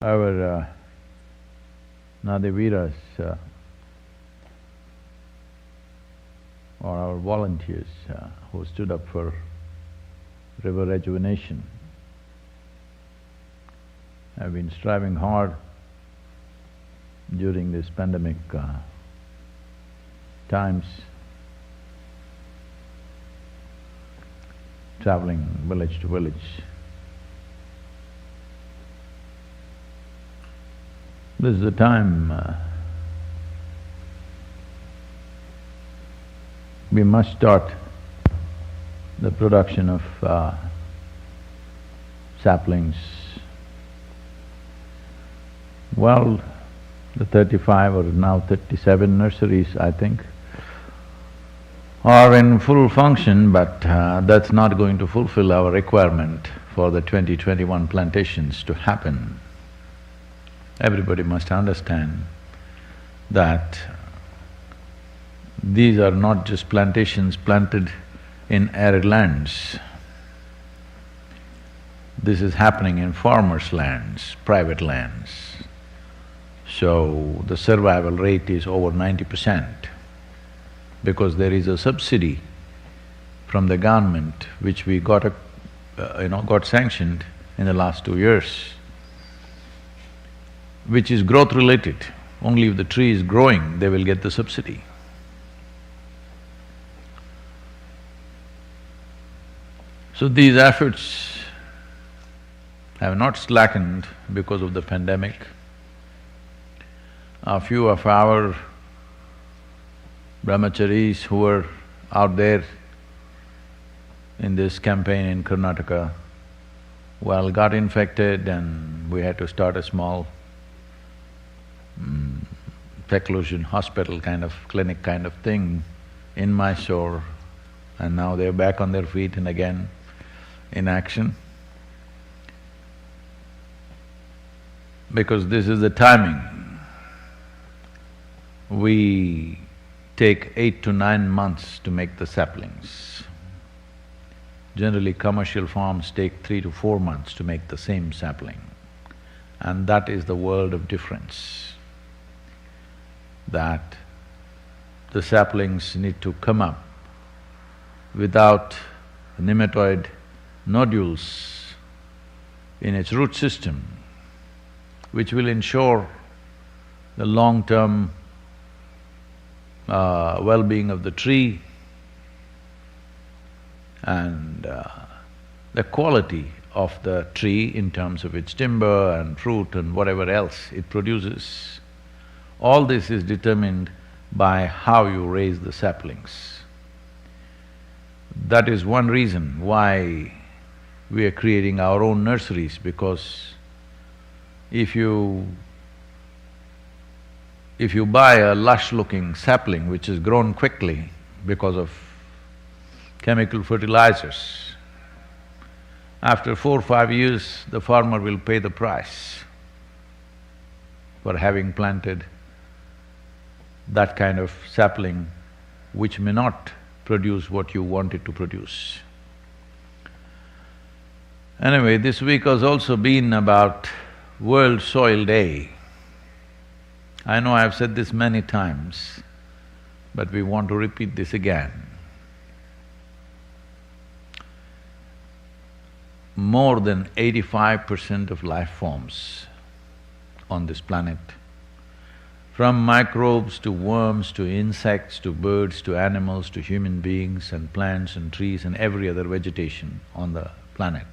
Our Nadi-Veeras or our volunteers who stood up for river rejuvenation have been striving hard during this pandemic times, traveling village to village. This is the time we must start the production of saplings. Well, the 35 or now 37 nurseries, I think, are in full function, but that's not going to fulfill our requirement for the 2021 plantations to happen. Everybody must understand that these are not just plantations planted in arid lands. This is happening in farmers' lands, private lands. So the survival rate is over 90% because there is a subsidy from the government which we got got sanctioned in the last 2 years, which is growth related. Only if the tree is growing, they will get the subsidy. So these efforts have not slackened because of the pandemic. A few of our brahmacharis who were out there in this campaign in Karnataka, well, got infected and we had to start a small seclusion hospital kind of clinic kind of thing in Mysore, and now they're back on their feet and again in action. Because this is the timing. We take 8 to 9 months to make the saplings. Generally, commercial farms take 3 to 4 months to make the same sapling. And that is the world of difference. That the saplings need to come up without nematode nodules in its root system, which will ensure the long-term well-being of the tree and the quality of the tree in terms of its timber and fruit and whatever else it produces. All this is determined by how you raise the saplings. That is one reason why we are creating our own nurseries, because if you buy a lush-looking sapling which is grown quickly because of chemical fertilizers, after 4 or 5 years, the farmer will pay the price for having planted that kind of sapling which may not produce what you want it to produce. Anyway, this week has also been about World Soil Day. I know I've said this many times, but we want to repeat this again. More than 85% of life forms on this planet, from microbes to worms to insects to birds to animals to human beings and plants and trees and every other vegetation on the planet,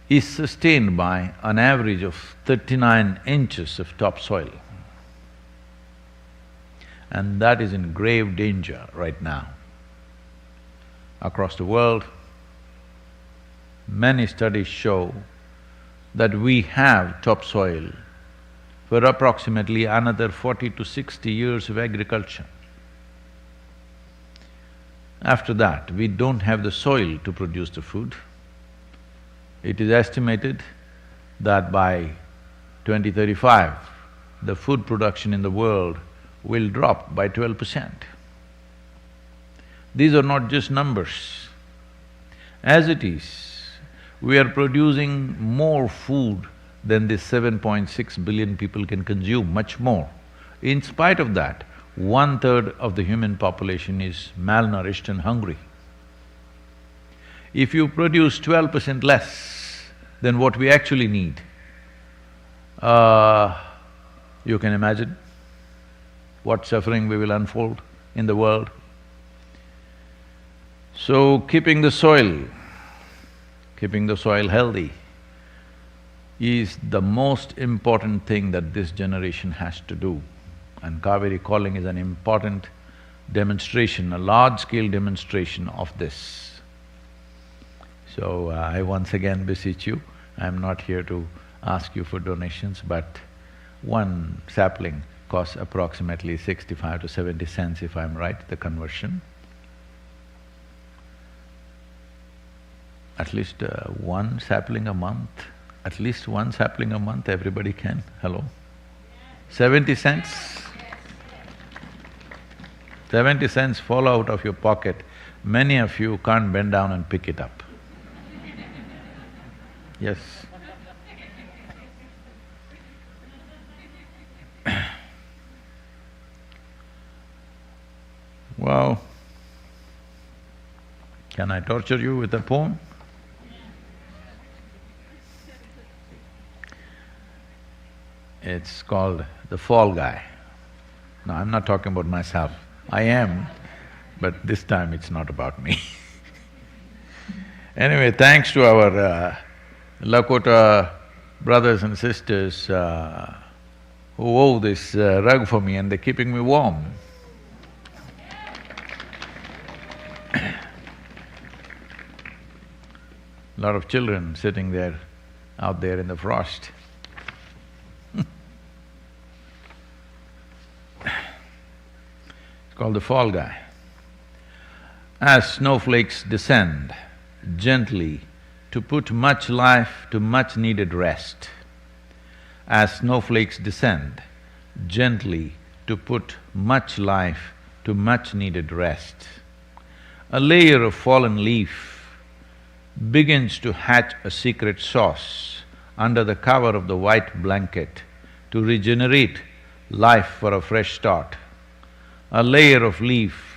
is sustained by an average of 39 inches of topsoil. And that is in grave danger right now. Across the world, many studies show that we have topsoil for approximately another 40 to 60 years of agriculture. After that, we don't have the soil to produce the food. It is estimated that by 2035, the food production in the world will drop by 12%. These are not just numbers. As it is, we are producing more food then this 7.6 billion people can consume much more. In spite of that, 1/3 of the human population is malnourished and hungry. If you produce 12% less than what we actually need, you can imagine what suffering we will unfold in the world. So, keeping the soil healthy is the most important thing that this generation has to do. And Cauvery calling is an important demonstration, a large-scale demonstration of this. So, I once again beseech you, I'm not here to ask you for donations, but one sapling costs approximately 65 to 70 cents if I'm right, the conversion. At least one sapling a month, at least one sapling a month, everybody can, hello? 70 cents? 70 cents fall out of your pocket, many of you can't bend down and pick it up. Yes. Well, can I torture you with a poem? It's called The Fall Guy. No, I'm not talking about myself. I am, but this time it's not about me. Anyway, thanks to our Lakota brothers and sisters who wove this rug for me and they're keeping me warm. Lot of children sitting there, out there in the frost. It's called The Fall Guy. As snowflakes descend gently to put much life to much needed rest, as snowflakes descend gently to put much life to much needed rest, a layer of fallen leaf begins to hatch a secret sauce under the cover of the white blanket to regenerate life for a fresh start. A layer of leaf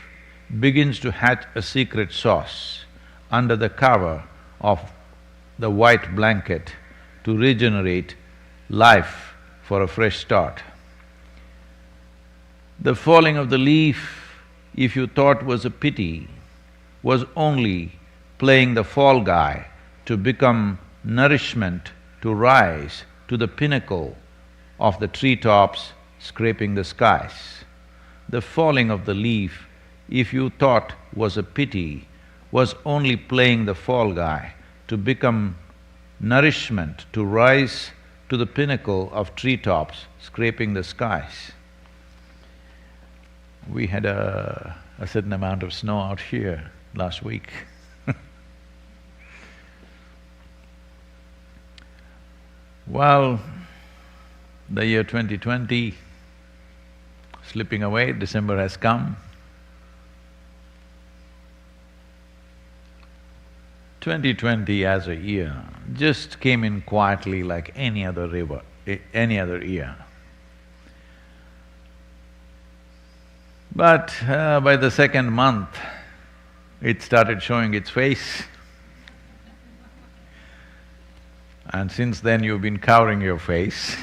begins to hatch a secret sauce under the cover of the white blanket to regenerate life for a fresh start. The falling of the leaf, if you thought was a pity, was only playing the fall guy to become nourishment to rise to the pinnacle of the treetops scraping the skies. The falling of the leaf, if you thought was a pity, was only playing the fall guy to become nourishment to rise to the pinnacle of treetops scraping the skies. We had a certain amount of snow out here last week. Well, the year 2020 slipping away, December has come. 2020 as a year just came in quietly like any other year. But by the second month, it started showing its face. And since then you've been covering your face.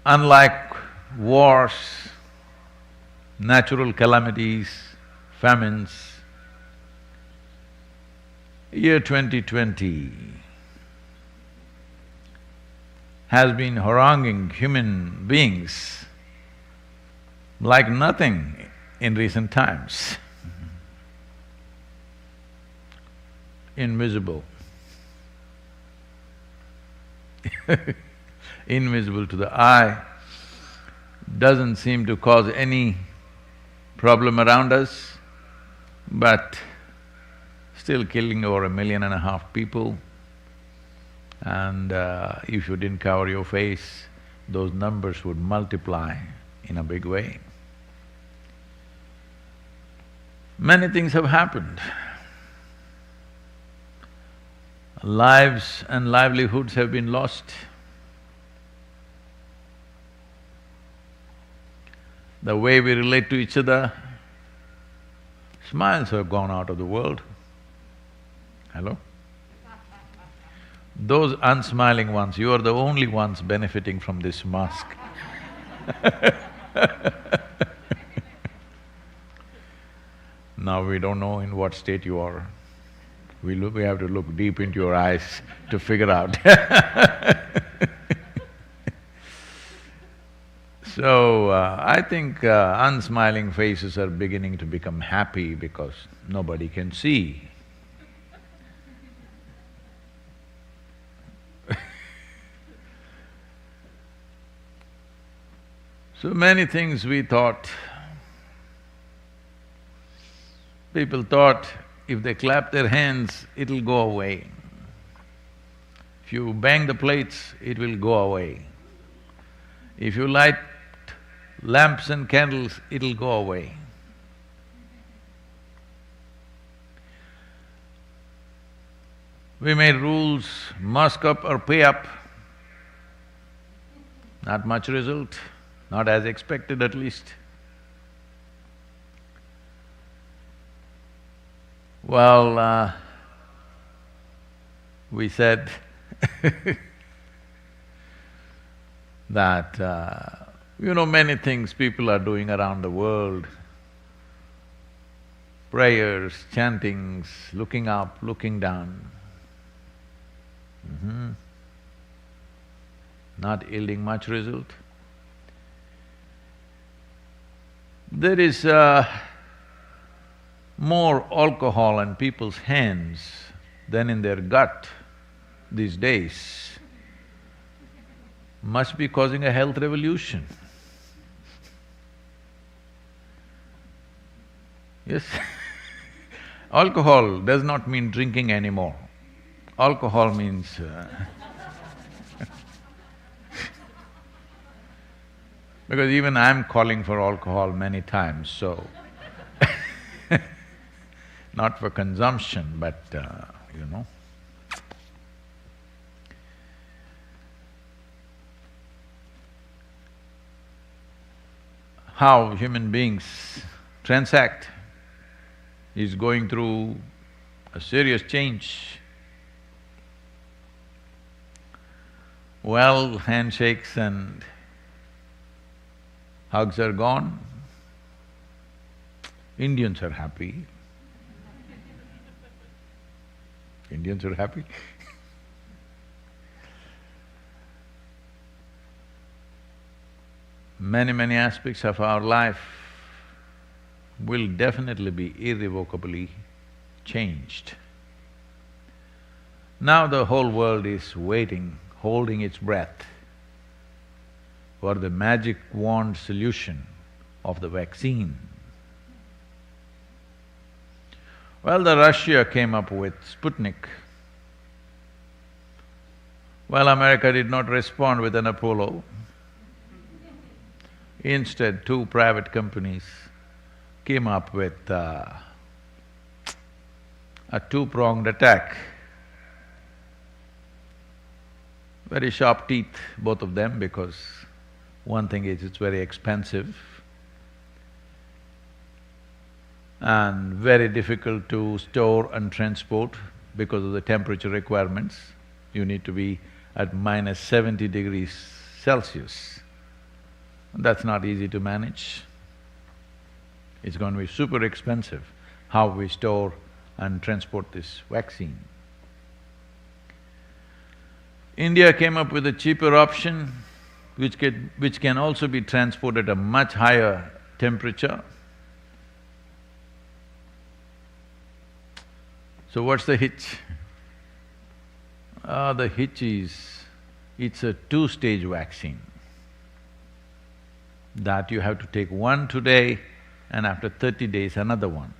Unlike wars, natural calamities, famines, year 2020 has been haranguing human beings like nothing in recent times. Invisible. Invisible to the eye, doesn't seem to cause any problem around us, but still killing over 1.5 million people. And if you didn't cover your face, those numbers would multiply in a big way. Many things have happened. Lives and livelihoods have been lost. The way we relate to each other, smiles have gone out of the world. Hello? Those unsmiling ones, you are the only ones benefiting from this mask. Now we don't know in what state you are. We have to look deep into your eyes to figure out. So, I think unsmiling faces are beginning to become happy because nobody can see. So many things we thought, people thought if they clap their hands, it'll go away. If you bang the plates, it will go away. If you light lamps and candles, it'll go away. We made rules, mask up or pay up. Not much result, not as expected at least. Well, we said that, many things people are doing around the world. Prayers, chantings, looking up, looking down. Not yielding much result. There is more alcohol in people's hands than in their gut these days. Must be causing a health revolution. Yes. Alcohol does not mean drinking anymore. Alcohol means because even I'm calling for alcohol many times, so not for consumption, but how human beings transact is going through a serious change. Well, handshakes and hugs are gone. Indians are happy. Indians are happy. Many aspects of our life will definitely be irrevocably changed. Now the whole world is waiting, holding its breath for the magic wand solution of the vaccine. Well, the Russia came up with Sputnik. Well, America did not respond with an Apollo. Instead, two private companies came up with a two-pronged attack. Very sharp teeth, both of them, because one thing is it's very expensive and very difficult to store and transport because of the temperature requirements. You need to be at minus 70 degrees Celsius. That's not easy to manage. It's going to be super expensive, how we store and transport this vaccine. India came up with a cheaper option, which can also be transported at a much higher temperature. So what's the hitch? The hitch is, it's a two-stage vaccine that you have to take one today and after 30 days another one,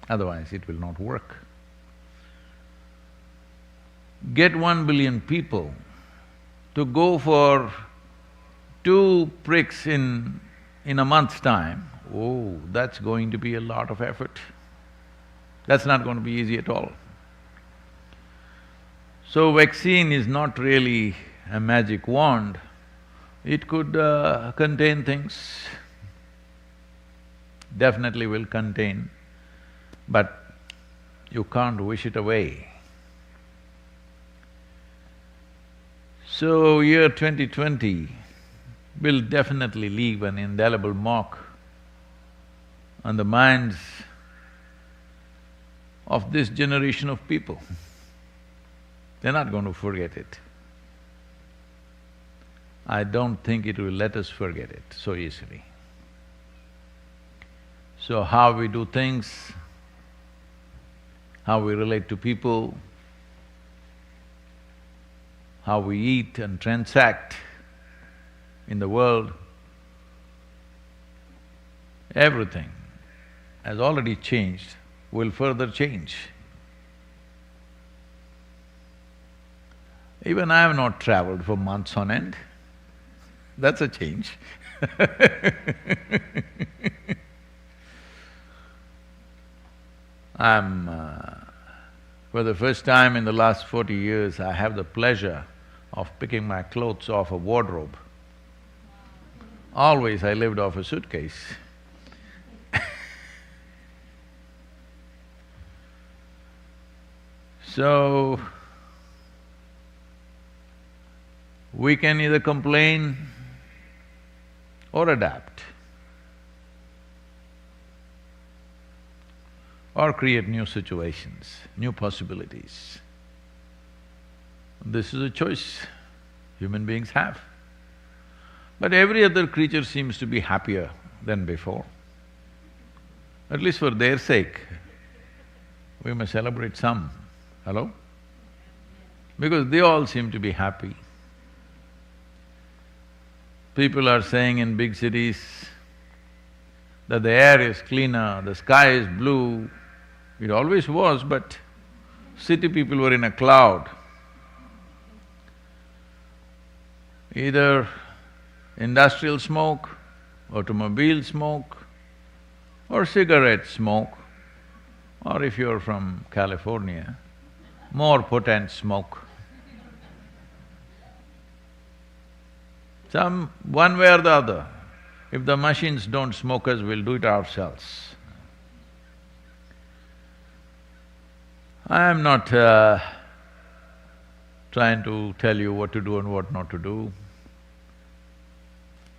otherwise it will not work. Get 1 billion people to go for 2 pricks in a month's time, oh, that's going to be a lot of effort. That's not going to be easy at all. So vaccine is not really a magic wand. It could contain things, definitely will contain, but you can't wish it away. So year 2020 will definitely leave an indelible mark on the minds of this generation of people. They're not going to forget it. I don't think it will let us forget it so easily. So how we do things, how we relate to people, how we eat and transact in the world, everything has already changed, will further change. Even I have not traveled for months on end. That's a change. For the first time in the last 40 years, I have the pleasure of picking my clothes off a wardrobe. Always I lived off a suitcase. So, we can either complain or adapt, or create new situations, new possibilities. This is a choice human beings have. But every other creature seems to be happier than before. At least for their sake, we must celebrate some. Hello? Because they all seem to be happy. People are saying in big cities that the air is cleaner, the sky is blue. It always was, but city people were in a cloud. Either industrial smoke, automobile smoke, or cigarette smoke, or if you're from California, more potent smoke. One way or the other, if the machines don't smoke us, we'll do it ourselves. I am not trying to tell you what to do and what not to do,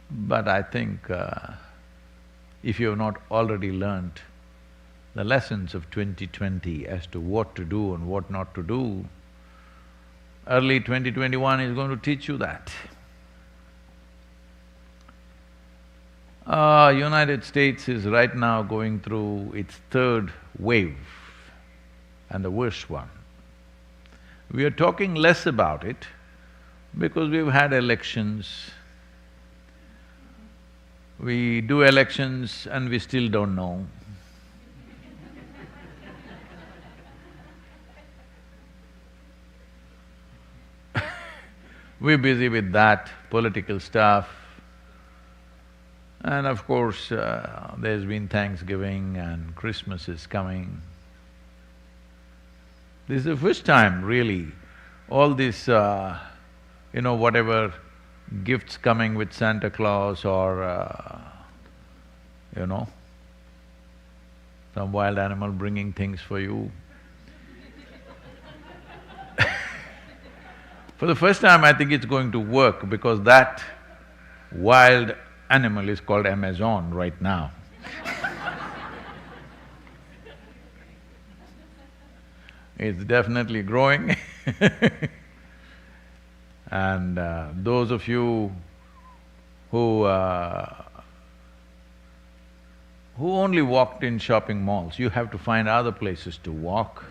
but I think if you have not already learnt the lessons of 2020 as to what to do and what not to do, early 2021 is going to teach you that. United States is right now going through its third wave, and the worst one. We are talking less about it because we've had elections. We do elections and we still don't know. We're busy with that, political stuff. And of course, there's been Thanksgiving and Christmas is coming. This is the first time really, all this, whatever gifts coming with Santa Claus or, some wild animal bringing things for you. For the first time, I think it's going to work because that wild animal is called Amazon right now. It's definitely growing and those of you who only walked in shopping malls, you have to find other places to walk.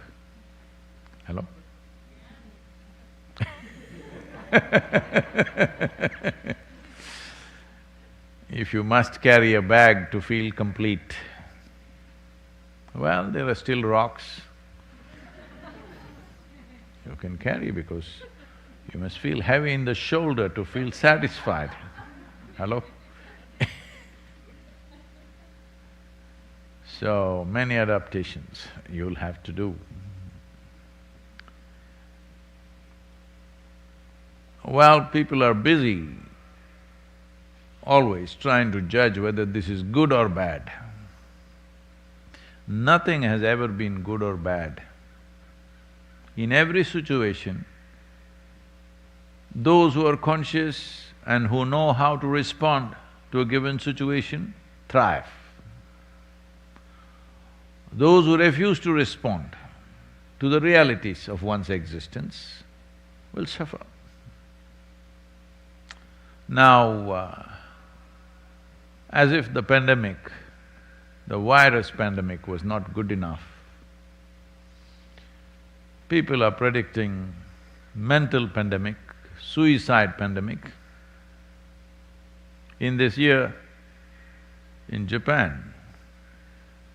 Hello? If you must carry a bag to feel complete, well, there are still rocks you can carry because you must feel heavy in the shoulder to feel satisfied. Hello? So, many adaptations you'll have to do. Well, people are busy always trying to judge whether this is good or bad. Nothing has ever been good or bad. In every situation, those who are conscious and who know how to respond to a given situation thrive. Those who refuse to respond to the realities of one's existence will suffer. Now, as if the pandemic, the virus pandemic was not good enough, people are predicting mental pandemic, suicide pandemic. In this year, in Japan,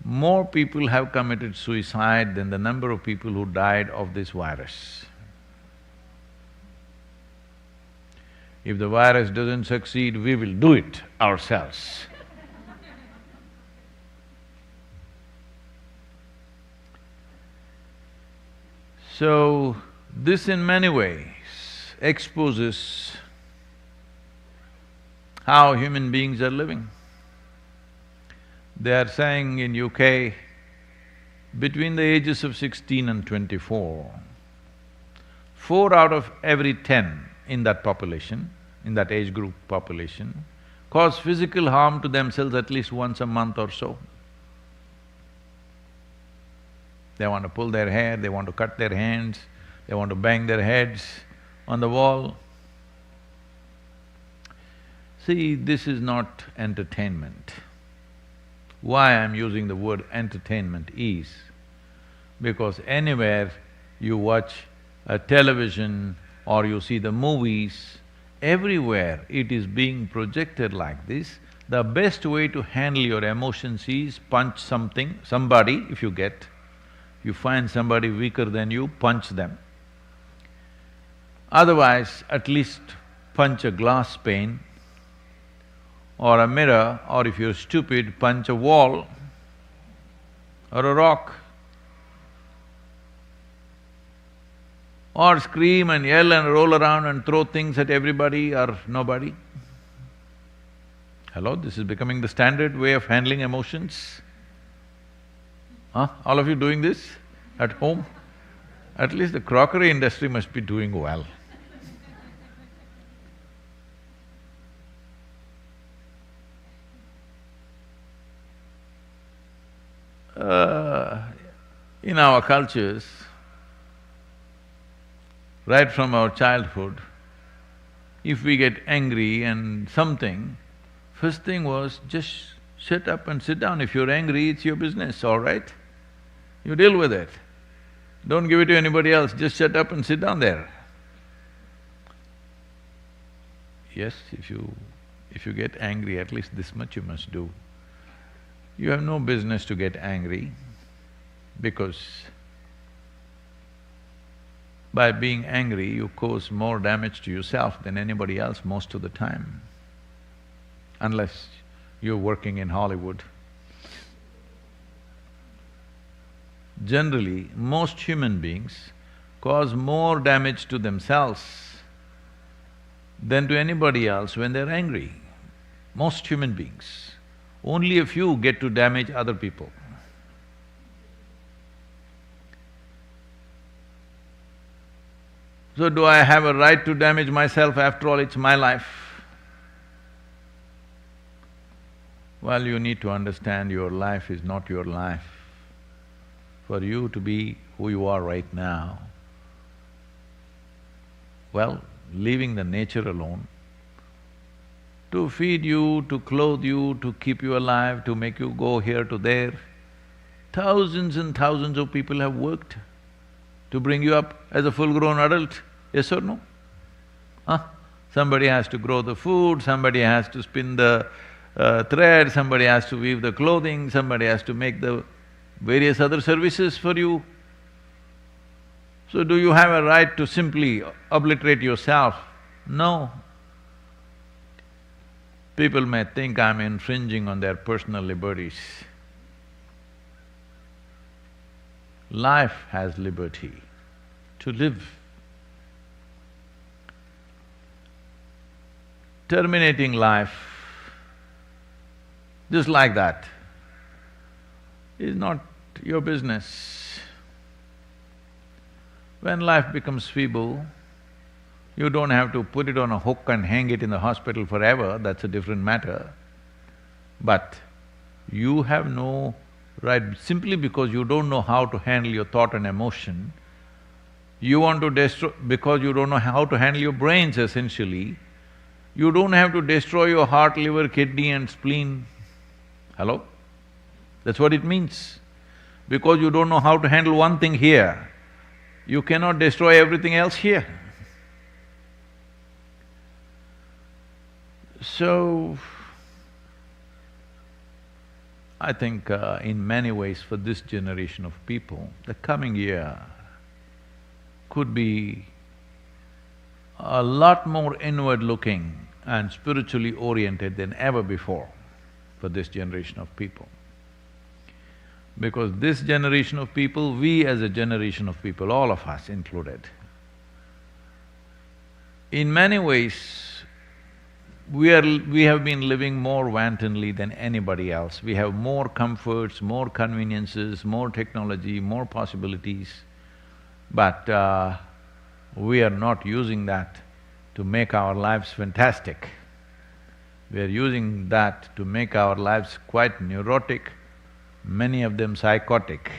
more people have committed suicide than the number of people who died of this virus. If the virus doesn't succeed, we will do it ourselves. So, this in many ways exposes how human beings are living. They are saying in UK, between the ages of 16 and 24, 4 out of every 10 in that population, in that age group population, cause physical harm to themselves at least once a month or so. They want to pull their hair, they want to cut their hands, they want to bang their heads on the wall. See, this is not entertainment. Why I'm using the word entertainment is because anywhere you watch a television or you see the movies, everywhere it is being projected like this. The best way to handle your emotions is punch somebody if you get. You find somebody weaker than you, punch them. Otherwise, at least punch a glass pane or a mirror, or if you're stupid, punch a wall or a rock. Or scream and yell and roll around and throw things at everybody or nobody. Hello, this is becoming the standard way of handling emotions. Huh? All of you doing this at home? At least the crockery industry must be doing well. In our cultures, right from our childhood, if we get angry and something, first thing was just shut up and sit down. If you're angry, it's your business, all right? You deal with it. Don't give it to anybody else, just shut up and sit down there. Yes, if you get angry, at least this much you must do. You have no business to get angry because by being angry, you cause more damage to yourself than anybody else most of the time, unless you're working in Hollywood. Generally, most human beings cause more damage to themselves than to anybody else when they're angry. Most human beings. Only a few get to damage other people. So do I have a right to damage myself? After all, it's my life. Well, you need to understand your life is not your life. For you to be who you are right now, well, leaving the nature alone, to feed you, to clothe you, to keep you alive, to make you go here to there, thousands and thousands of people have worked to bring you up as a full-grown adult, yes or no? Huh? Somebody has to grow the food, somebody has to spin the thread, somebody has to weave the clothing, somebody has to make the various other services for you. So do you have a right to simply obliterate yourself? No. People may think I'm infringing on their personal liberties. Life has liberty to live. Terminating life just like that is not your business. When life becomes feeble, you don't have to put it on a hook and hang it in the hospital forever, that's a different matter. But you have no right, simply because you don't know how to handle your thought and emotion, you want to destroy… because you don't know how to handle your brains essentially, you don't have to destroy your heart, liver, kidney and spleen. Hello? That's what it means. Because you don't know how to handle one thing here, you cannot destroy everything else here. So, I think in many ways for this generation of people, the coming year could be a lot more inward-looking and spiritually oriented than ever before for this generation of people. Because this generation of people, we as a generation of people, all of us included, in many ways, we have been living more wantonly than anybody else. We have more comforts, more conveniences, more technology, more possibilities, but we are not using that to make our lives fantastic. We are using that to make our lives quite neurotic, many of them psychotic.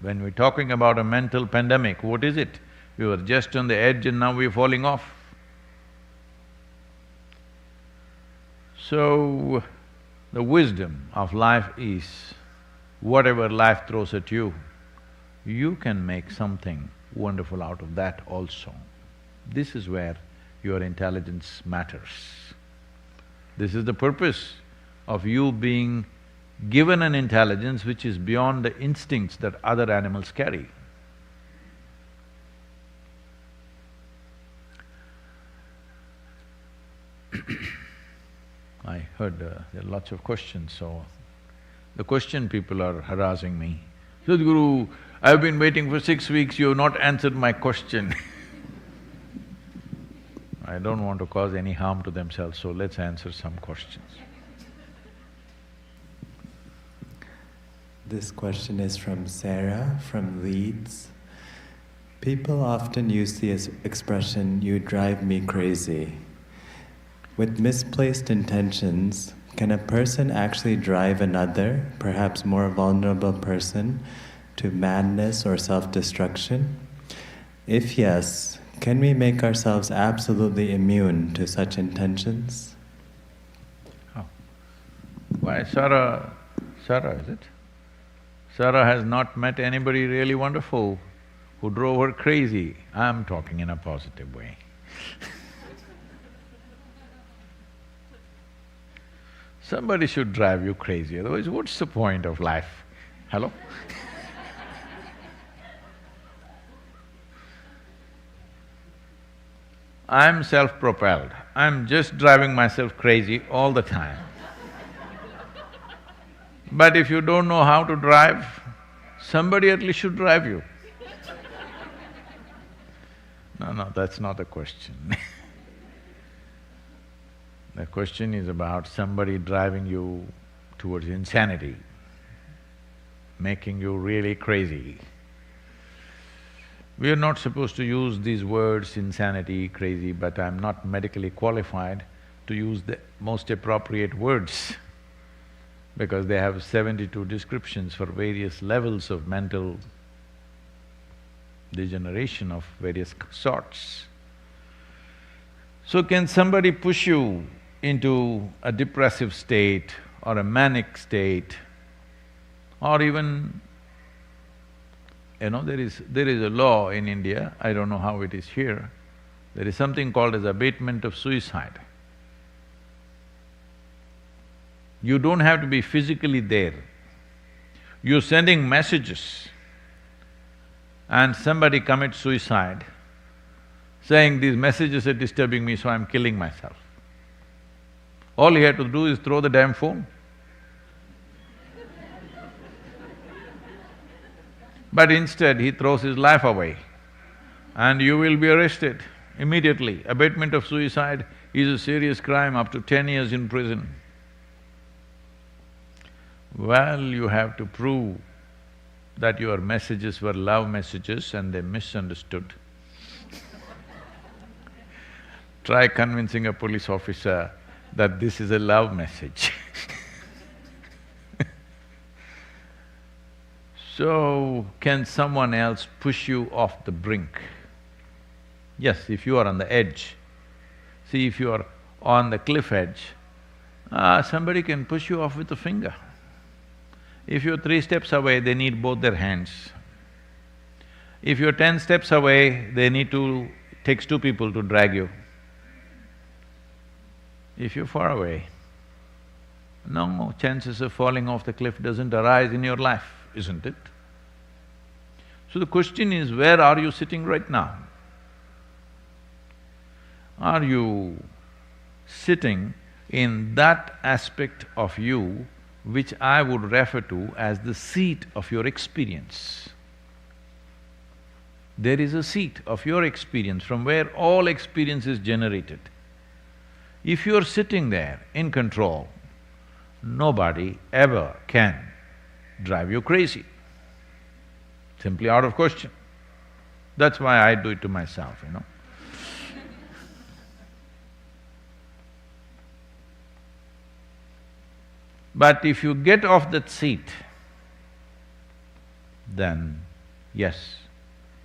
When we're talking about a mental pandemic, what is it? We were just on the edge and now we're falling off. So, the wisdom of life is, whatever life throws at you, you can make something wonderful out of that also. This is where your intelligence matters. This is the purpose of you being given an intelligence which is beyond the instincts that other animals carry. I heard there are lots of questions, so the question people are harassing me. Sadhguru, I've been waiting for 6 weeks, you have not answered my question. I don't want to cause any harm to themselves, so let's answer some questions. This question is from Sarah from Leeds. People often use the expression, "you drive me crazy." With misplaced intentions, can a person actually drive another, perhaps more vulnerable person, to madness or self-destruction? If yes, can we make ourselves absolutely immune to such intentions? Oh. Why, Sarah, is it? Sarah has not met anybody really wonderful who drove her crazy. I'm talking in a positive way. Somebody should drive you crazy, otherwise what's the point of life? Hello? I'm self-propelled. I'm just driving myself crazy all the time. But if you don't know how to drive, somebody at least should drive you. No, that's not the question. The question is about somebody driving you towards insanity, making you really crazy. We are not supposed to use these words, insanity, crazy, but I'm not medically qualified to use the most appropriate words because they have 72 descriptions for various levels of mental degeneration of various sorts. So can somebody push you into a depressive state or a manic state or even… there is a law in India, I don't know how it is here, there is something called as abatement of suicide. You don't have to be physically there. You're sending messages and somebody commits suicide, saying, "These messages are disturbing me, so I'm killing myself." All he had to do is throw the damn phone. But instead he throws his life away and you will be arrested immediately. Abatement of suicide is a serious crime, up to 10 years in prison. Well, you have to prove that your messages were love messages and they misunderstood. Try convincing a police officer that this is a love message. So, can someone else push you off the brink? Yes, if you are on the edge. See, if you are on the cliff edge, somebody can push you off with a finger. If you're 3 steps away, they need both their hands. If you're 10 steps away, takes 2 people to drag you. If you're far away, no chances of falling off the cliff doesn't arise in your life, isn't it? So the question is, where are you sitting right now? Are you sitting in that aspect of you which I would refer to as the seat of your experience? There is a seat of your experience from where all experience is generated. If you're sitting there in control, nobody ever can drive you crazy. Simply out of question. That's why I do it to myself, you know. But if you get off that seat, then yes,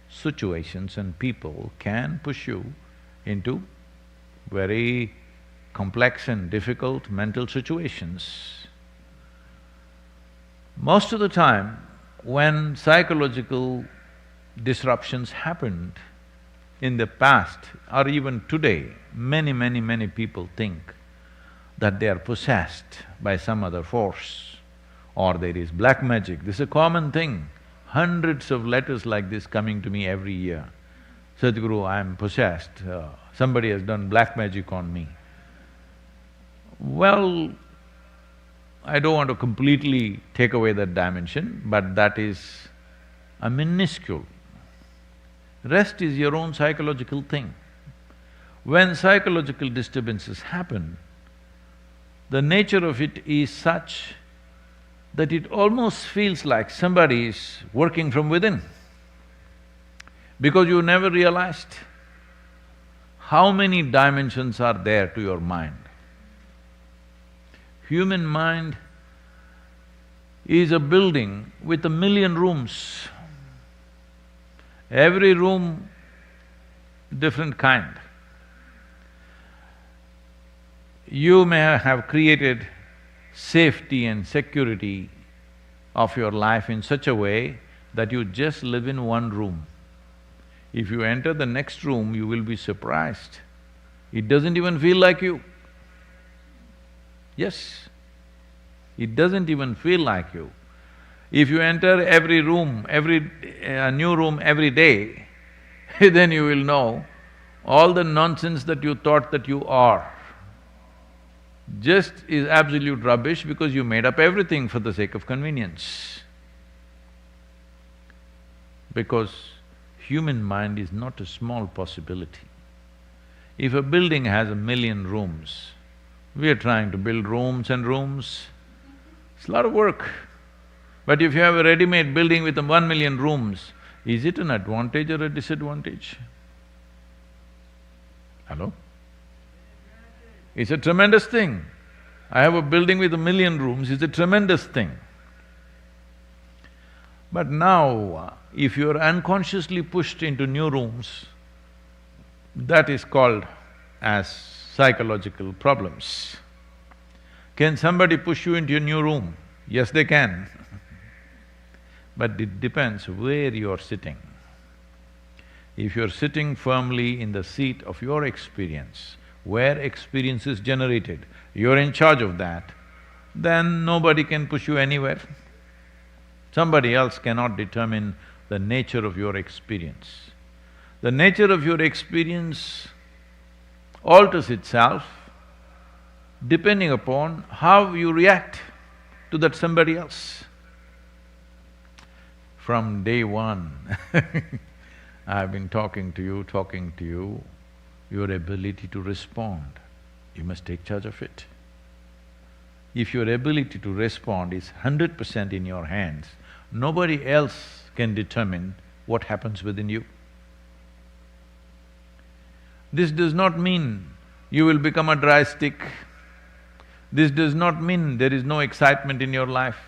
situations and people can push you into very complex and difficult mental situations. Most of the time, when psychological disruptions happened in the past or even today, many people think that they are possessed by some other force or there is black magic. This is a common thing. Hundreds of letters like this coming to me every year. Sadhguru, I am possessed, somebody has done black magic on me. Well, I don't want to completely take away that dimension, but that is a minuscule. Rest is your own psychological thing. When psychological disturbances happen, the nature of it is such that it almost feels like somebody is working from within, because you never realized how many dimensions are there to your mind. Human mind is a building with 1,000,000 rooms. Every room different kind. You may have created safety and security of your life in such a way that you just live in one room. If you enter the next room, you will be surprised. It doesn't even feel like you. Yes, it doesn't even feel like you. If you enter every room, new room every day, then you will know all the nonsense that you thought that you are just is absolute rubbish because you made up everything for the sake of convenience. Because human mind is not a small possibility. If a building has 1,000,000 rooms, we are trying to build rooms and rooms, it's a lot of work. But if you have a ready-made building with 1,000,000 rooms, is it an advantage or a disadvantage? Hello? It's a tremendous thing. I have a building with 1,000,000 rooms, it's a tremendous thing. But now, if you're unconsciously pushed into new rooms, that is called as psychological problems. Can somebody push you into a new room? Yes, they can. But it depends where you're sitting. If you're sitting firmly in the seat of your experience, where experience is generated, you're in charge of that, then nobody can push you anywhere. Somebody else cannot determine the nature of your experience. The nature of your experience alters itself depending upon how you react to that somebody else. From day one I've been talking to you, your ability to respond, you must take charge of it. If your ability to respond is 100% in your hands, nobody else can determine what happens within you. This does not mean you will become a dry stick. This does not mean there is no excitement in your life.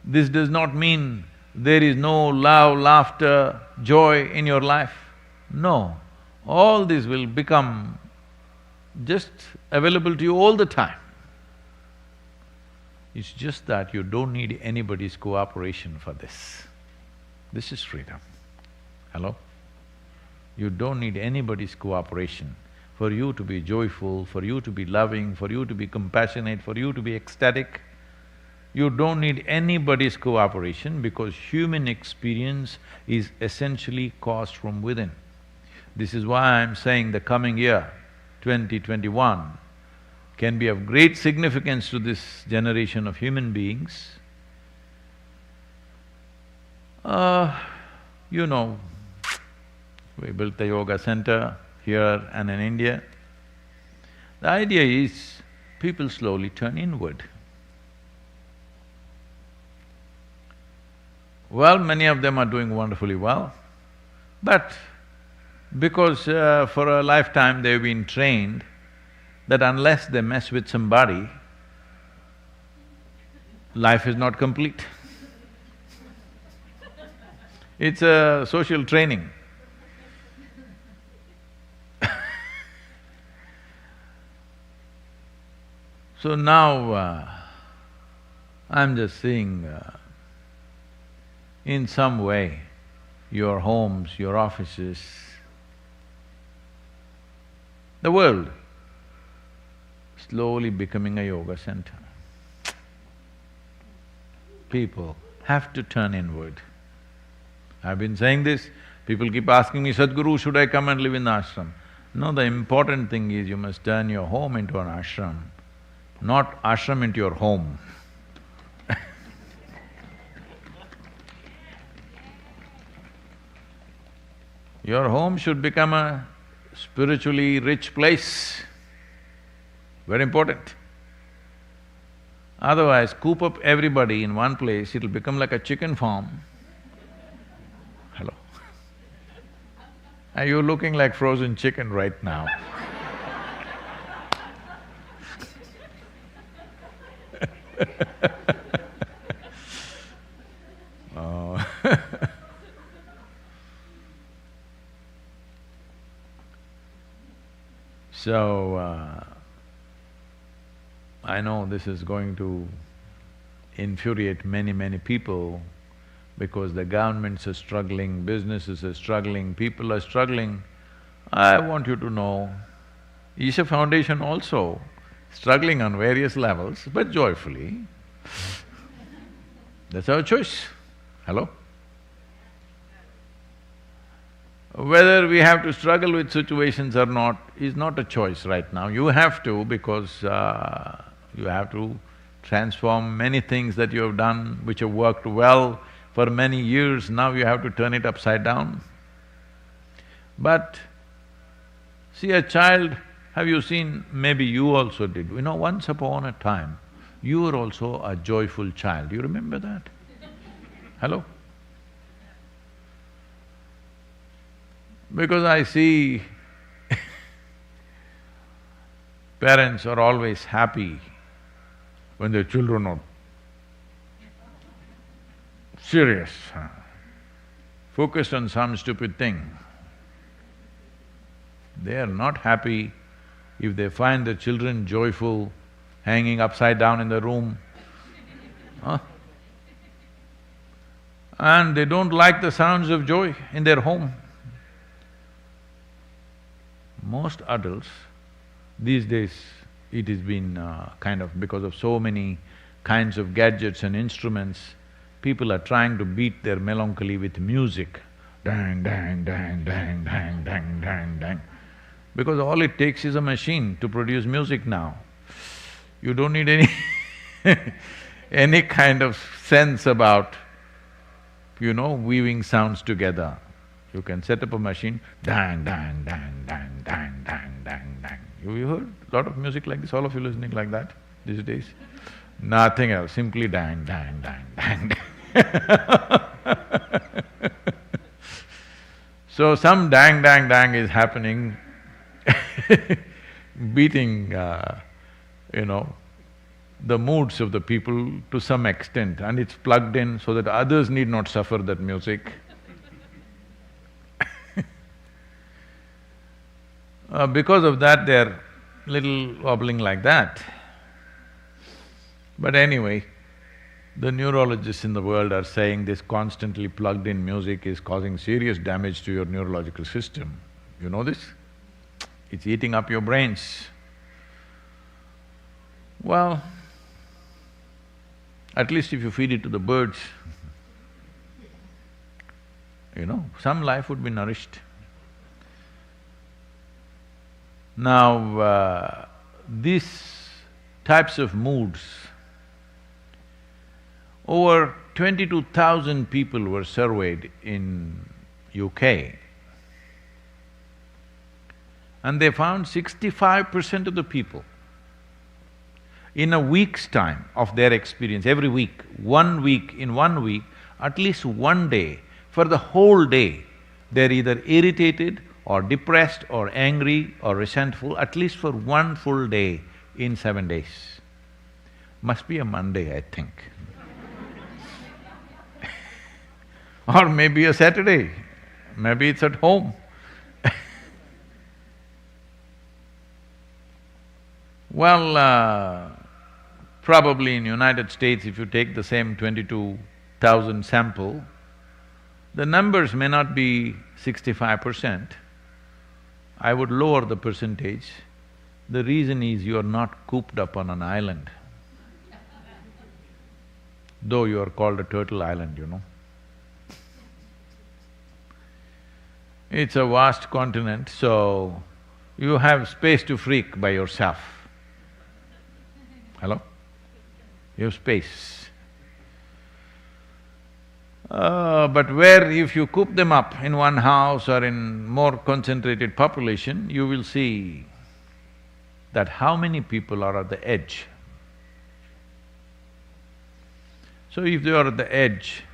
This does not mean there is no love, laughter, joy in your life. No, all this will become just available to you all the time. It's just that you don't need anybody's cooperation for this. This is freedom. Hello? You don't need anybody's cooperation for you to be joyful, for you to be loving, for you to be compassionate, for you to be ecstatic. You don't need anybody's cooperation because human experience is essentially caused from within. This is why I'm saying the coming year, 2021, can be of great significance to this generation of human beings. You know, we built the yoga center here and in India. The idea is people slowly turn inward. Well, many of them are doing wonderfully well, but because for a lifetime they've been trained that unless they mess with somebody, life is not complete. It's a social training. So now, I'm just seeing in some way, your homes, your offices, the world slowly becoming a yoga center. People have to turn inward. I've been saying this, people keep asking me, Sadhguru, should I come and live in the ashram? No, the important thing is you must turn your home into an ashram, not ashram into your home. Your home should become a spiritually rich place, very important. Otherwise, coop up everybody in one place, it'll become like a chicken farm. Hello? Are you looking like frozen chicken right now? Oh So, I know this is going to infuriate many people because the governments are struggling, businesses are struggling, people are struggling. I want you to know, Isha Foundation also struggling on various levels, but joyfully. That's our choice. Hello? Whether we have to struggle with situations or not is not a choice right now. You have to because you have to transform many things that you have done which have worked well for many years, now you have to turn it upside down. But see, a child, have you seen, maybe you also did, you know, once upon a time, you were also a joyful child, you remember that? Hello? Because I see parents are always happy when their children are serious, focused on some stupid thing. They are not happy if they find their children joyful, hanging upside down in the room, and they don't like the sounds of joy in their home. Most adults, these days, it has been kind of because of so many kinds of gadgets and instruments, people are trying to beat their melancholy with music. Dang, dang, dang, dang, dang, dang, dang, dang. Because all it takes is a machine to produce music now. You don't need any any kind of sense about weaving sounds together. You can set up a machine, dang, dang, dang, dang, dang, dang, dang, dang. You heard a lot of music like this, all of you listening like that these days? Nothing else, simply dang, dang, dang, dang, dang. So some dang, dang, dang is happening, beating, the moods of the people to some extent, and it's plugged in so that others need not suffer that music. Because of that, they're little wobbling like that. But anyway, the neurologists in the world are saying this constantly plugged-in music is causing serious damage to your neurological system. You know this? It's eating up your brains. Well, at least if you feed it to the birds, some life would be nourished. Now, these types of moods, over 22,000 people were surveyed in UK, and they found 65% of the people, in a week's time of their experience, every week, in 1 week, at least one day, for the whole day, they're either irritated or depressed or angry or resentful, at least for one full day in 7 days. Must be a Monday, I think. Or maybe a Saturday, maybe it's at home. Well, probably in United States, if you take the same 22,000 sample, the numbers may not be 65%. I would lower the percentage. The reason is you are not cooped up on an island, though you are called a turtle island, It's a vast continent, so you have space to freak by yourself. Hello? You have space. But where if you coop them up in one house or in more concentrated population, you will see that how many people are at the edge. So if they are at the edge,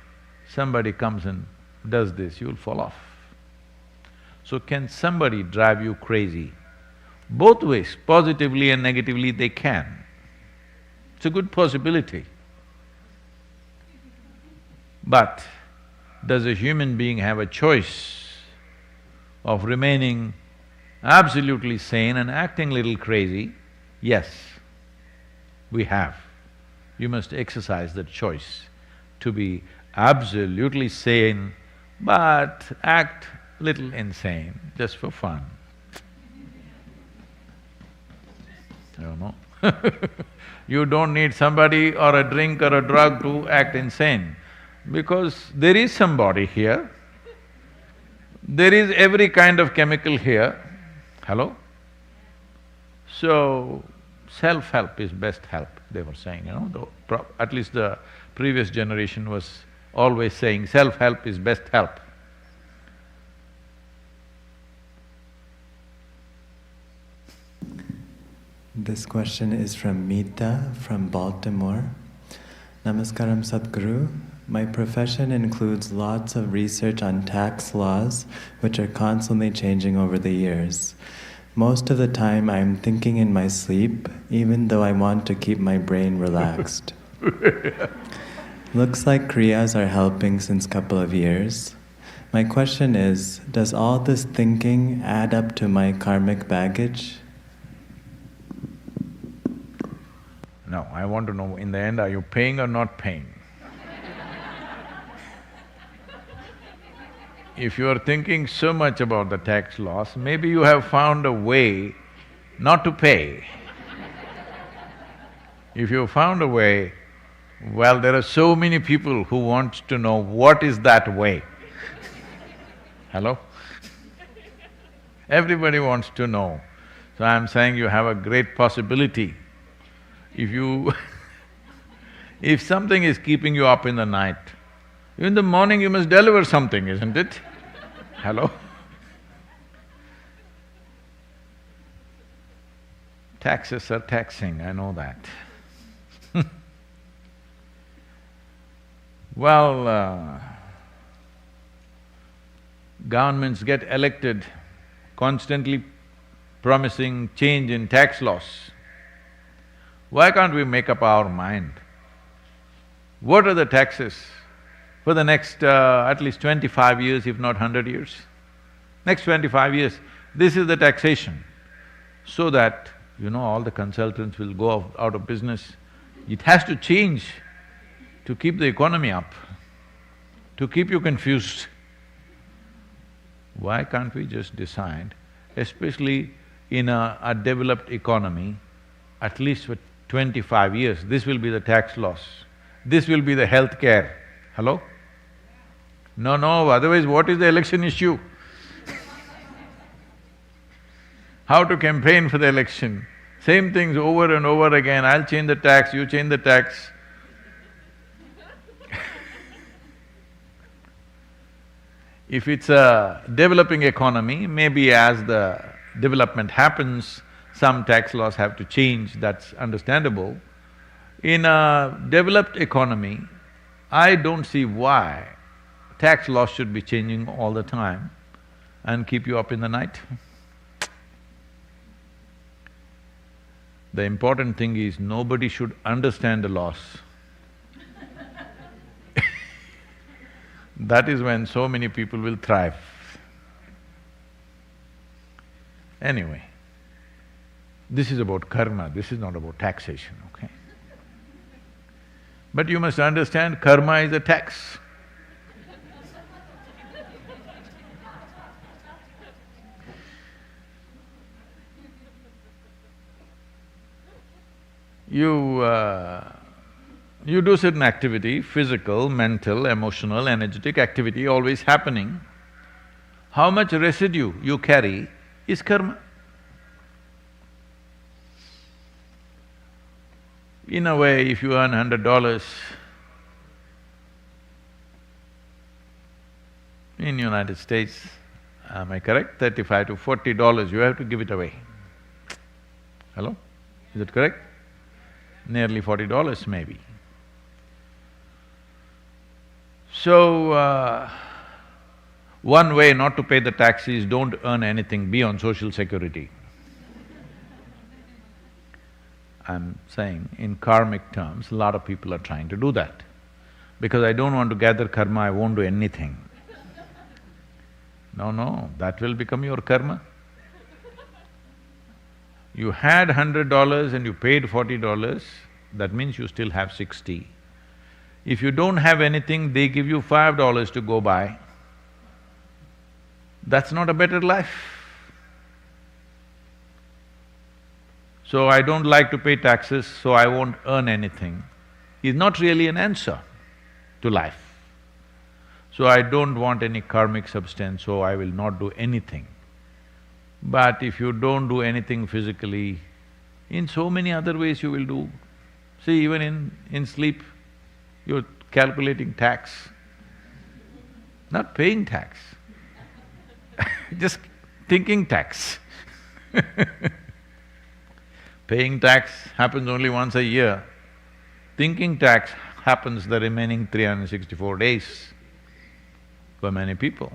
somebody comes and does this, you'll fall off. So can somebody drive you crazy? Both ways, positively and negatively they can. It's a good possibility. But does a human being have a choice of remaining absolutely sane and acting little crazy? Yes, we have. You must exercise that choice to be absolutely sane but act little insane, just for fun. You don't need somebody or a drink or a drug to act insane, because there is somebody here, there is every kind of chemical here, hello? So, self-help is best help, they were saying, at least the previous generation was always saying, self-help is best help. This question is from Meeta from Baltimore. Namaskaram Sadhguru. My profession includes lots of research on tax laws, which are constantly changing over the years. Most of the time I'm thinking in my sleep, even though I want to keep my brain relaxed. Looks like Kriyas are helping since couple of years. My question is, does all this thinking add up to my karmic baggage? No, I want to know, in the end, are you paying or not paying? If you are thinking so much about the tax laws, maybe you have found a way not to pay. If you found a way, well, there are so many people who want to know what is that way. Hello? Everybody wants to know. So I'm saying you have a great possibility. If something is keeping you up in the night, In the morning you must deliver something, isn't it? Hello? Taxes are taxing, I know that. Well, governments get elected constantly promising change in tax laws. Why can't we make up our mind? What are the taxes for the next at least 25 years, if not 100 years? Next 25 years, this is the taxation. So that, all the consultants will go out of business. It has to change to keep the economy up, to keep you confused. Why can't we just decide, especially in a developed economy, at least for 25 years, this will be the tax laws, this will be the health care. Hello? No, otherwise what is the election issue? How to campaign for the election? Same things over and over again, I'll change the tax, you change the tax. If it's a developing economy, maybe as the development happens, some tax laws have to change, that's understandable. In a developed economy, I don't see why tax laws should be changing all the time and keep you up in the night. The important thing is nobody should understand the laws. That is when so many people will thrive. Anyway, this is about karma, this is not about taxation, okay? But you must understand, karma is a tax. You do certain activity, physical, mental, emotional, energetic activity always happening. How much residue you carry is karma. In a way, if you earn $100 in United States, am I correct? $35 to $40, you have to give it away. Hello? Is it correct? Nearly $40 maybe. So, one way not to pay the tax is don't earn anything, be on social security. I'm saying in karmic terms, a lot of people are trying to do that. Because I don't want to gather karma, I won't do anything. No, that will become your karma. You had $100 and you paid $40, that means you still have 60. If you don't have anything, they give you $5 to go by. That's not a better life. So I don't like to pay taxes, so I won't earn anything, is not really an answer to life. So I don't want any karmic substance, so I will not do anything. But if you don't do anything physically, in so many other ways you will do. See, even in sleep, you're calculating tax, not paying tax, just thinking tax. Paying tax happens only once a year, thinking tax happens the remaining 364 days for many people.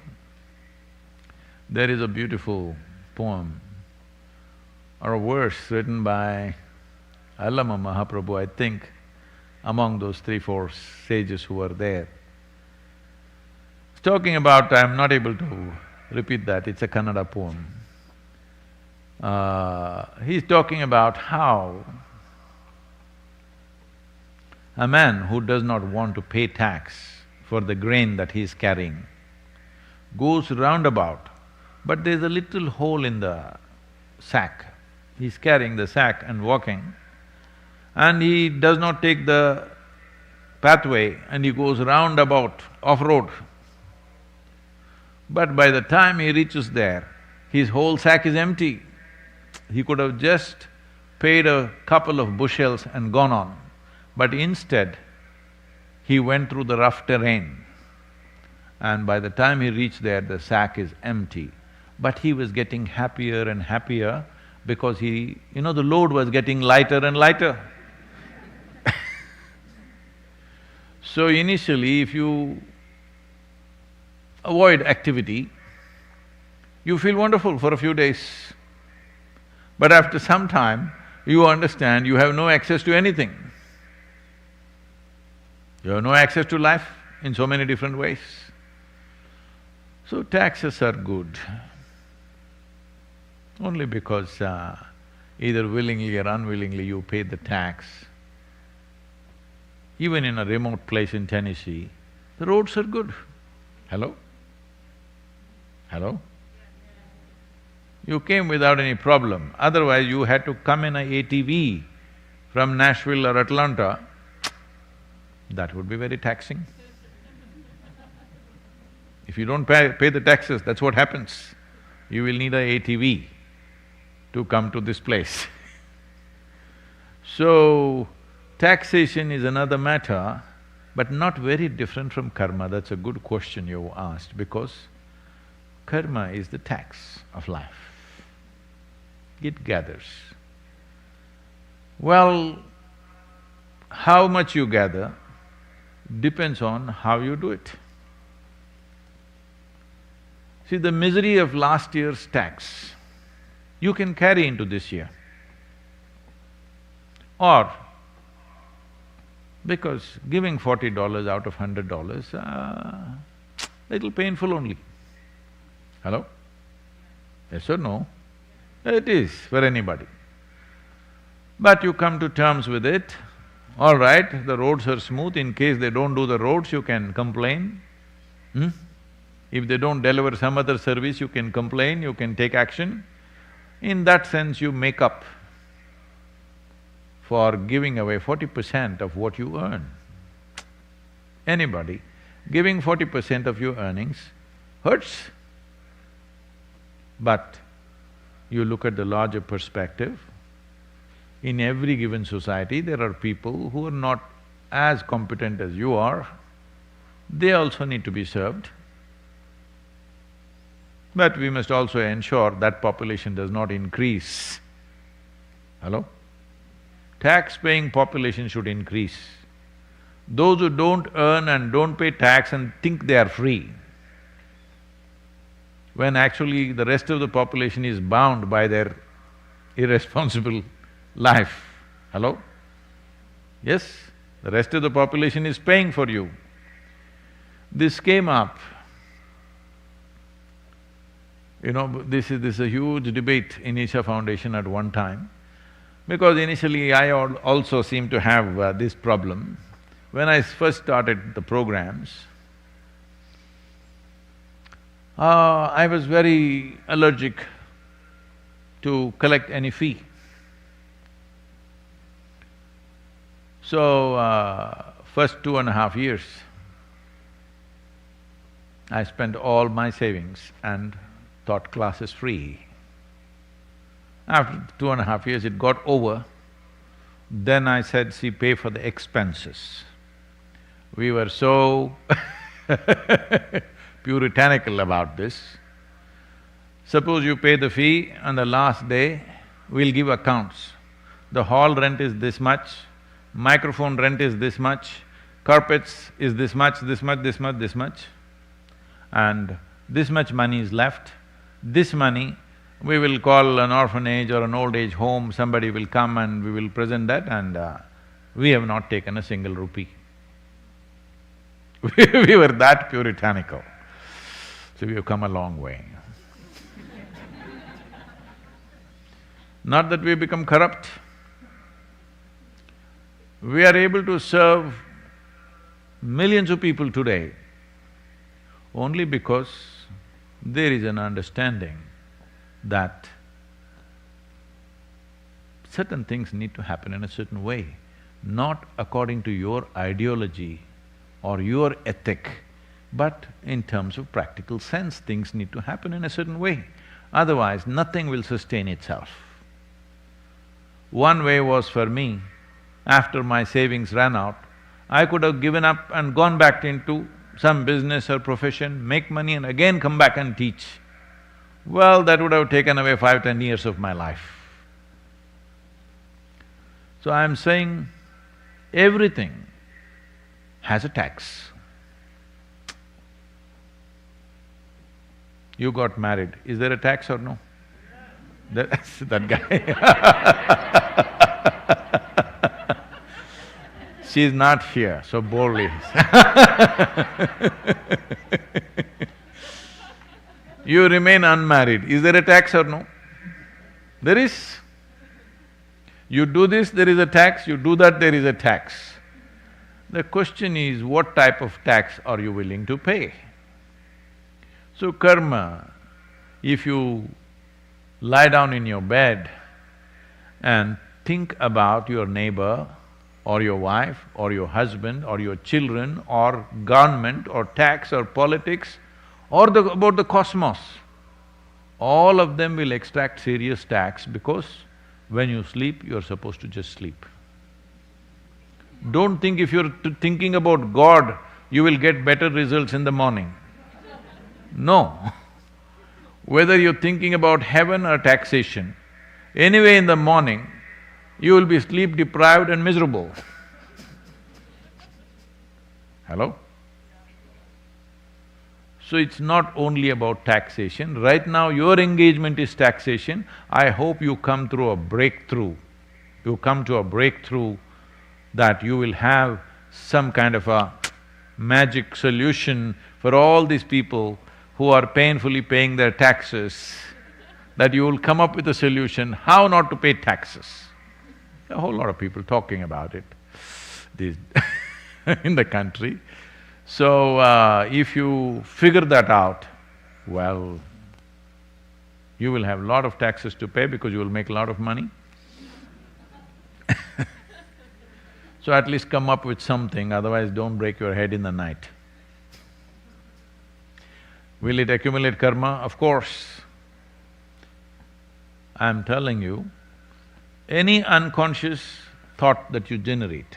There is a beautiful poem or a verse written by Allama Mahaprabhu, I think, among those 3-4 sages who were there. It's talking about… I'm not able to repeat that, it's a Kannada poem. He's talking about how a man who does not want to pay tax for the grain that he is carrying goes roundabout, but there's a little hole in the sack. He's carrying the sack and walking, and he does not take the pathway and he goes roundabout, off-road. But by the time he reaches there, his whole sack is empty. He could have just paid a couple of bushels and gone on, but instead, he went through the rough terrain and by the time he reached there, the sack is empty. But he was getting happier and happier because the load was getting lighter and lighter. So initially, if you avoid activity, you feel wonderful for a few days. But after some time, you understand you have no access to anything. You have no access to life in so many different ways. So taxes are good, only because either willingly or unwillingly you pay the tax. Even in a remote place in Tennessee, the roads are good. Hello? Hello? You came without any problem, otherwise you had to come in a ATV from Nashville or Atlanta, that would be very taxing. If you don't pay the taxes, that's what happens. You will need a ATV to come to this place. So, taxation is another matter, but not very different from karma. That's a good question you asked, because karma is the tax of life. It gathers. Well, how much you gather depends on how you do it. See, the misery of last year's tax, you can carry into this year. Or, because giving $40 out of $100, little painful only. Hello? Yes or no? It is for anybody. But you come to terms with it, all right, the roads are smooth, in case they don't do the roads, you can complain. If they don't deliver some other service, you can complain, you can take action. In that sense, you make up for giving away 40% of what you earn. Anybody giving 40% of your earnings hurts. But you look at the larger perspective, in every given society, there are people who are not as competent as you are, they also need to be served. But we must also ensure that population does not increase. Hello? Tax-paying population should increase. Those who don't earn and don't pay tax and think they are free, when actually the rest of the population is bound by their irresponsible life. Hello? Yes, the rest of the population is paying for you. This came up, this is a huge debate in Isha Foundation at one time, because initially I also seemed to have this problem. When I first started the programs, I was very allergic to collect any fee. So, first 2.5 years, I spent all my savings and taught classes free. After 2.5 years, it got over. Then I said, see, pay for the expenses. We were so puritanical about this. Suppose you pay the fee, on the last day, we'll give accounts. The hall rent is this much, microphone rent is this much, carpets is this much, this much, this much, this much, and this much money is left. This money, we will call an orphanage or an old age home, somebody will come and we will present that, and we have not taken a single rupee. We were that puritanical. So we have come a long way. Not that we become corrupt. We are able to serve millions of people today only because there is an understanding that certain things need to happen in a certain way, not according to your ideology or your ethic, but in terms of practical sense, things need to happen in a certain way. Otherwise, nothing will sustain itself. One way was for me, after my savings ran out, I could have given up and gone back into some business or profession, make money and again come back and teach. Well, that would have taken away 5–10 years of my life. So I'm saying, everything has a tax. You got married, is there a tax or no? That's that guy She's not here, so boldly You remain unmarried, is there a tax or no? There is. You do this, there is a tax, you do that, there is a tax. The question is, what type of tax are you willing to pay? So karma, if you lie down in your bed and think about your neighbor or your wife or your husband or your children or government or tax or politics or about the cosmos, all of them will extract serious tax because when you sleep, you're supposed to just sleep. Don't think if you're thinking about God, you will get better results in the morning. No. Whether you're thinking about heaven or taxation, anyway in the morning, you will be sleep deprived and miserable. Hello? So it's not only about taxation. Right now your engagement is taxation. I hope you come through a breakthrough. You come to a breakthrough that you will have some kind of a magic solution for all these people who are painfully paying their taxes, that you will come up with a solution how not to pay taxes. A whole lot of people talking about it these in the country. So, if you figure that out, well, you will have a lot of taxes to pay because you will make a lot of money. So at least come up with something, otherwise don't break your head in the night. Will it accumulate karma? Of course. I'm telling you, any unconscious thought that you generate,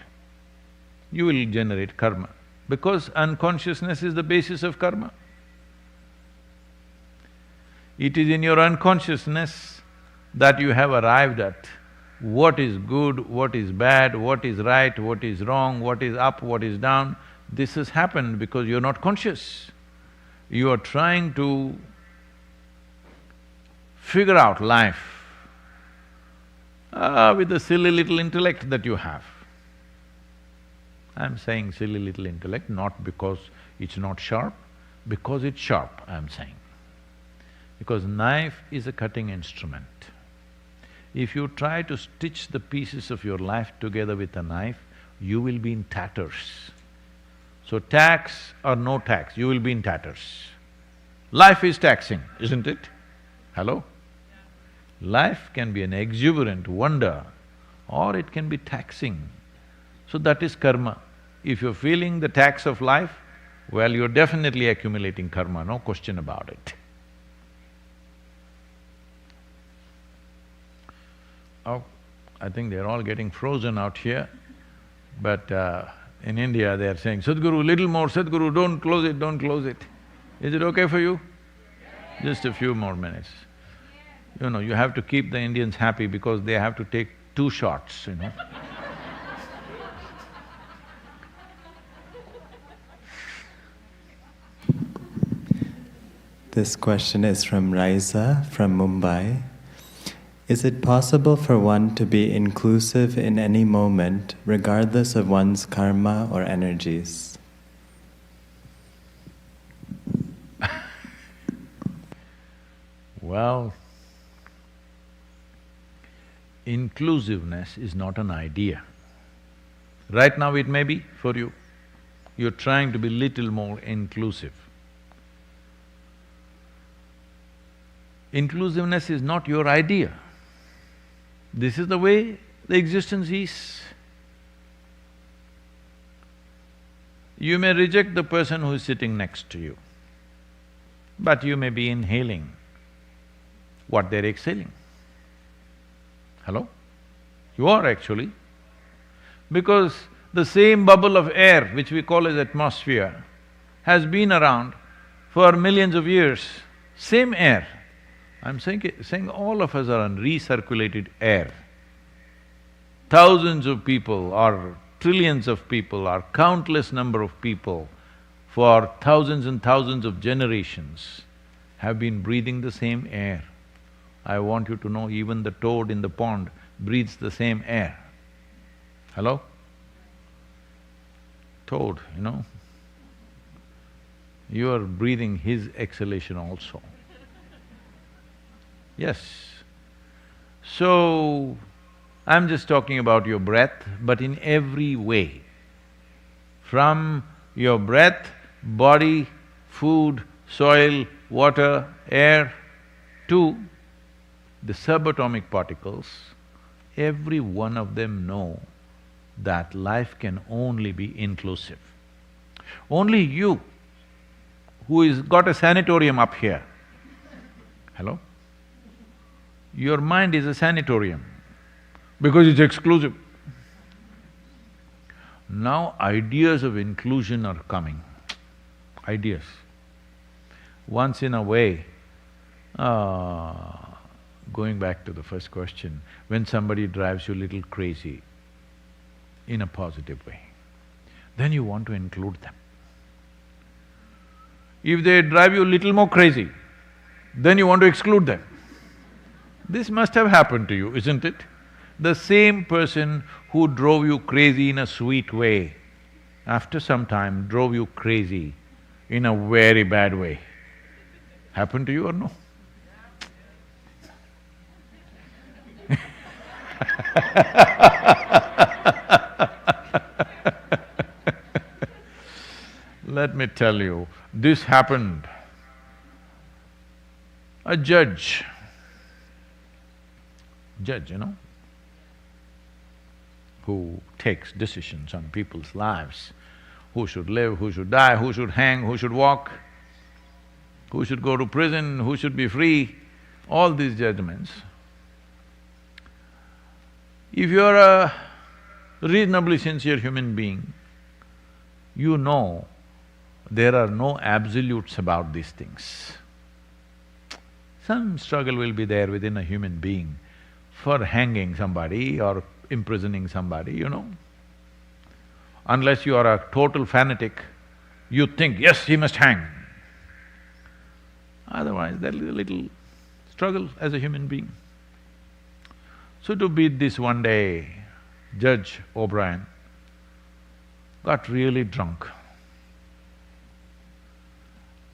you will generate karma, because unconsciousness is the basis of karma. It is in your unconsciousness that you have arrived at what is good, what is bad, what is right, what is wrong, what is up, what is down. This has happened because you're not conscious. You are trying to figure out life with the silly little intellect that you have. I'm saying silly little intellect not because it's not sharp, because it's sharp, I'm saying. Because knife is a cutting instrument. If you try to stitch the pieces of your life together with a knife, you will be in tatters. So tax or no tax, you will be in tatters. Life is taxing, isn't it? Hello? Life can be an exuberant wonder or it can be taxing. So that is karma. If you're feeling the tax of life, well, you're definitely accumulating karma, no question about it. Oh, I think they're all getting frozen out here, but in India they are saying, Sadhguru, little more, Sadhguru, don't close it, don't close it. Is it okay for you? Just a few more minutes. You know, you have to keep the Indians happy because they have to take 2 shots, you know. This question is from Raisa from Mumbai. Is it possible for one to be inclusive in any moment, regardless of one's karma or energies? Well, inclusiveness is not an idea. Right now it may be for you. You're trying to be little more inclusive. Inclusiveness is not your idea. This is the way the existence is. You may reject the person who is sitting next to you, but you may be inhaling what they're exhaling. Hello? You are actually. Because the same bubble of air which we call as atmosphere has been around for millions of years, same air. I'm saying all of us are on recirculated air. Thousands of people or trillions of people or countless number of people for thousands and thousands of generations have been breathing the same air. I want you to know even the toad in the pond breathes the same air. Hello? Toad, you know? You are breathing his exhalation also. Yes. So, I'm just talking about your breath, but in every way. From your breath, body, food, soil, water, air, to the subatomic particles, every one of them know that life can only be inclusive. Only you, who is got a sanatorium up here, hello? Your mind is a sanatorium because it's exclusive. Now ideas of inclusion are coming, ideas. Once in a way, going back to the first question, when somebody drives you a little crazy in a positive way, then you want to include them. If they drive you a little more crazy, then you want to exclude them. This must have happened to you, isn't it? The same person who drove you crazy in a sweet way, after some time drove you crazy in a very bad way. Happened to you or no? Let me tell you, this happened. A judge, you know, who takes decisions on people's lives, who should live, who should die, who should hang, who should walk, who should go to prison, who should be free, all these judgments. If you're a reasonably sincere human being, you know there are no absolutes about these things. Some struggle will be there within a human being for hanging somebody or imprisoning somebody, you know. Unless you are a total fanatic, you think, yes, he must hang. Otherwise, there is a little struggle as a human being. So to beat this one day, Judge O'Brien got really drunk.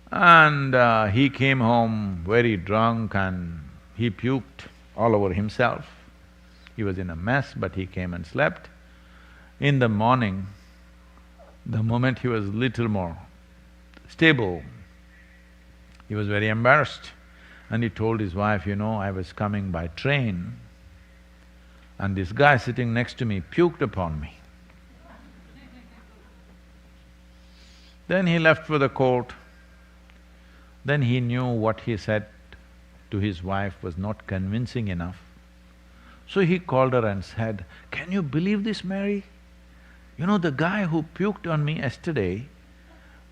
And he came home very drunk and he puked all over himself. He was in a mess, but he came and slept. In the morning, the moment he was little more stable, he was very embarrassed and he told his wife, you know, I was coming by train and this guy sitting next to me puked upon me. Then he left for the court. Then he knew what he said to his wife was not convincing enough. So he called her and said, can you believe this, Mary? You know, the guy who puked on me yesterday,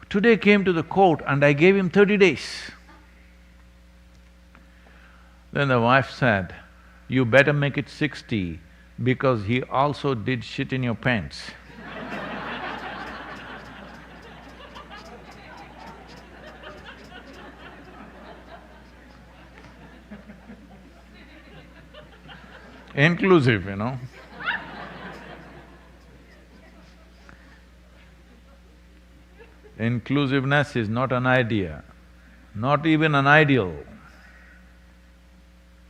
today came to the court and I gave him 30 days. Then the wife said, you better make it 60 because he also did shit in your pants. Inclusive, you know. Inclusiveness is not an idea, not even an ideal,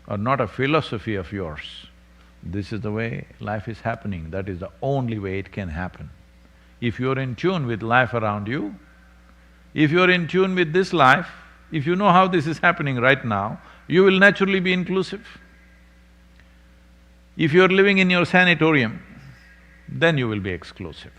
or not a philosophy of yours. This is the way life is happening, that is the only way it can happen. If you're in tune with life around you, if you're in tune with this life, if you know how this is happening right now, you will naturally be inclusive. If you're living in your sanatorium, then you will be exclusive.